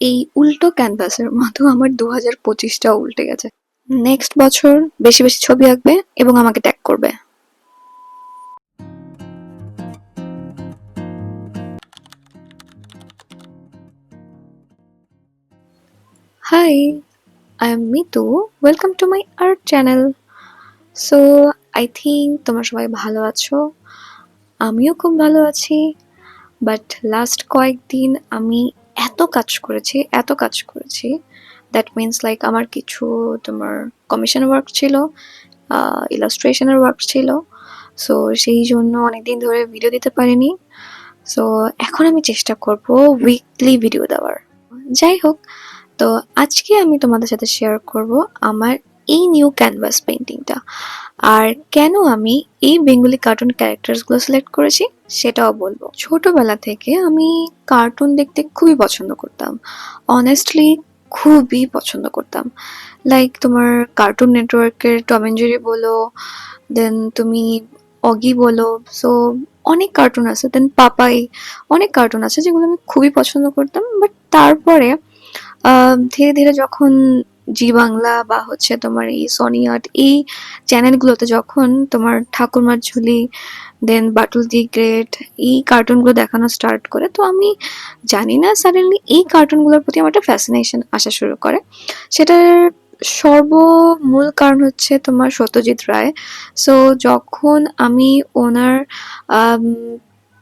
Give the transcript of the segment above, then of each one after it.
এই উল্টো ক্যানভাসের মতো আমার 2025টাও উল্টে গেছে। নেক্সট বছর বেশি বেশি ছবি আঁকবে এবং আমাকে ট্যাগ করবে। Hi, I am Mitu. Welcome to my art channel. So I think তোমরা সবাই ভালো আছো, আমিও খুব ভালো আছি। বাট লাস্ট কয়েকদিন আমি এত কাজ করেছি দ্যাট মিনস লাইক আমার কিছু তোমার কমিশন ওয়ার্ক ছিল, ইলাস্ট্রেশনের ওয়ার্ক ছিল। সো সেই জন্য অনেকদিন ধরে ভিডিও দিতে পারিনি। সো এখন আমি চেষ্টা করব উইকলি ভিডিও দেওয়ার। যাই হোক, তো আজকে আমি তোমাদের সাথে শেয়ার করব আমার এই নিউ ক্যানভাস পেইন্টিংটা, আর কেন আমি এই বেঙ্গলি কার্টুন ক্যারেক্টার্সগুলো সিলেক্ট করেছি সেটাও বলবো। ছোটবেলা থেকে আমি কার্টুন দেখতে খুবই পছন্দ করতাম, অনেস্টলি খুবই পছন্দ করতাম। লাইক তোমার কার্টুন নেটওয়ার্কের টম অ্যান্ড জেরি বলো, দেন তুমি অগি বলো, সো অনেক কার্টুন আছে, দেন পাপাই, অনেক কার্টুন আছে যেগুলো আমি খুবই পছন্দ করতাম। বাট তারপরে ধীরে ধীরে যখন জি বাংলা বা হচ্ছে তোমার এই সনি আর্ট এই চ্যানেলগুলোতে যখন তোমার ঠাকুরমার ঝুলি, দেন বাটুল দি গ্রেট এই কার্টুনগুলো দেখানো স্টার্ট করে, তো আমি জানি না সাডেনলি এই কার্টুনগুলোর প্রতি আমার একটা ফ্যাসিনেশন আসা শুরু করে। সেটার সর্বমূল কারণ হচ্ছে তোমার সত্যজিৎ রায়। সো যখন আমি ওনার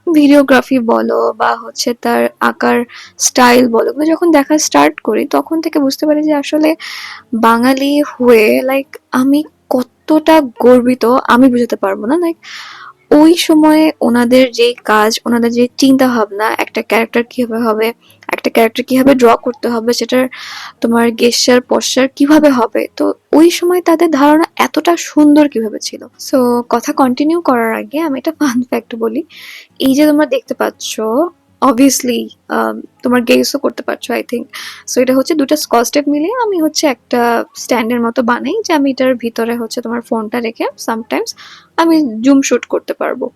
ভিডিওগ্রাফি বলো বা হচ্ছে তার আঁকার স্টাইল বলো, ওগুলো যখন দেখা স্টার্ট করি তখন থেকে বুঝতে পারি যে আসলে বাঙালি হয়ে লাইক আমি কতটা গর্বিত আমি বুঝাতে পারবো না। লাইক ওই সময়ে ওনাদের যে কাজ, ওনাদের যে চিন্তা ভাবনা, একটা ক্যারেক্টার কিভাবে হবে, একটা ক্যারেক্টার কিভাবে ড্র করতে হবে, সেটার তোমার গেস্টার পশ্চার কিভাবে হবে, তো ওই সময় তাদের ধারণা এতটা সুন্দর কিভাবে ছিল। সো কথা কন্টিনিউ করার আগে আমি একটা ফান ফ্যাক্ট বলি। এই যে তোমরা দেখতে পাচ্ছ, অবভিয়াসলি তোমার গেসও করতে পারছো আই থিঙ্ক। সো এটা হচ্ছে দুটো স্কচ টেপ মিলিয়ে আমি হচ্ছে একটা স্ট্যান্ডের মতো বানাই, যে আমি এটার ভিতরে হচ্ছে তোমার ফোনটা রেখে সামটাইমস আমি জুম শুট করতে পারবো।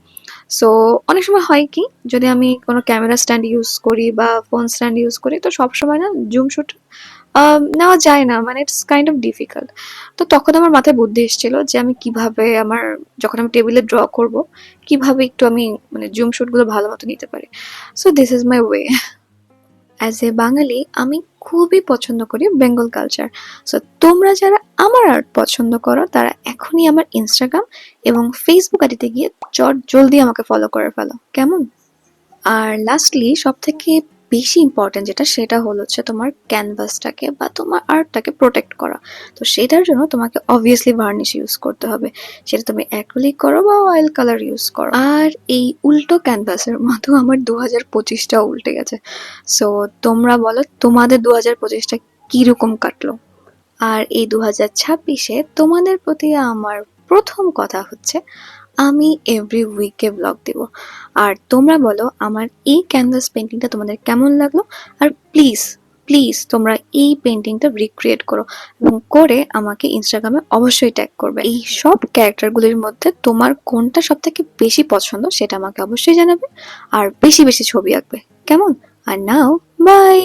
সো অনেক সময় হয় কি, যদি আমি কোনো ক্যামেরা স্ট্যান্ড ইউজ করি বা ফোন স্ট্যান্ড ইউজ করি, তো সবসময় না জুম শুট নেওয়া যায় না, মানে ইটস কাইন্ড অফ ডিফিকাল্ট। তো তখন আমার মাথায় বুদ্ধি এসেছিল যে আমি কিভাবে আমার, যখন আমি টেবিলে ড্র করব, কিভাবে একটু আমি মানে জুম শুটগুলো ভালো মতো নিতে পারি। So this is my way. As a Bengali আমি খুবই পছন্দ করি বেঙ্গল কালচার। সো তোমরা যারা আমার আর্ট পছন্দ করো তারা এখনই আমার ইনস্টাগ্রাম এবং ফেসবুক আইডিতে গিয়ে চট জলদি আমাকে ফলো করে ফেলো, কেমন? আর লাস্টলি সব থেকে বেশি ইম্পর্টেন্ট যেটা, সেটা হলো হচ্ছে তোমার ক্যানভাসটাকে বা তোমার আর্টটাকে প্রোটেক্ট করা। তো সেটার জন্য তোমাকে অবভিয়াসলি ভার্নিশ ইউজ করতে হবে, সেটা তুমি অ্যাক্রিলিক করো বা অয়েল কালার ইউজ করো। আর এই উল্টো ক্যানভাসের মতো আমার 2025টাও উল্টে গেছে। সো তোমরা বলো তোমাদের 2025টা কিরকম কাটলো? আর এই 2026-এ তোমাদের প্রতি আমার প্রথম কথা হচ্ছে, আমি এভরি উইকে ব্লগ দেব। আর তোমরা বলো আমার এই ক্যানভাস পেন্টিংটা তোমাদের কেমন লাগলো। আর প্লিজ প্লিজ তোমরা এই পেন্টিংটা রিক্রিয়েট করো এবং করে আমাকে ইনস্টাগ্রামে অবশ্যই ট্যাগ করবে। এই সব ক্যারেক্টারগুলির মধ্যে তোমার কোনটা সব থেকে বেশি পছন্দ সেটা আমাকে অবশ্যই জানাবে, আর বেশি বেশি ছবি আঁকবে, কেমন? আর নাও বাই।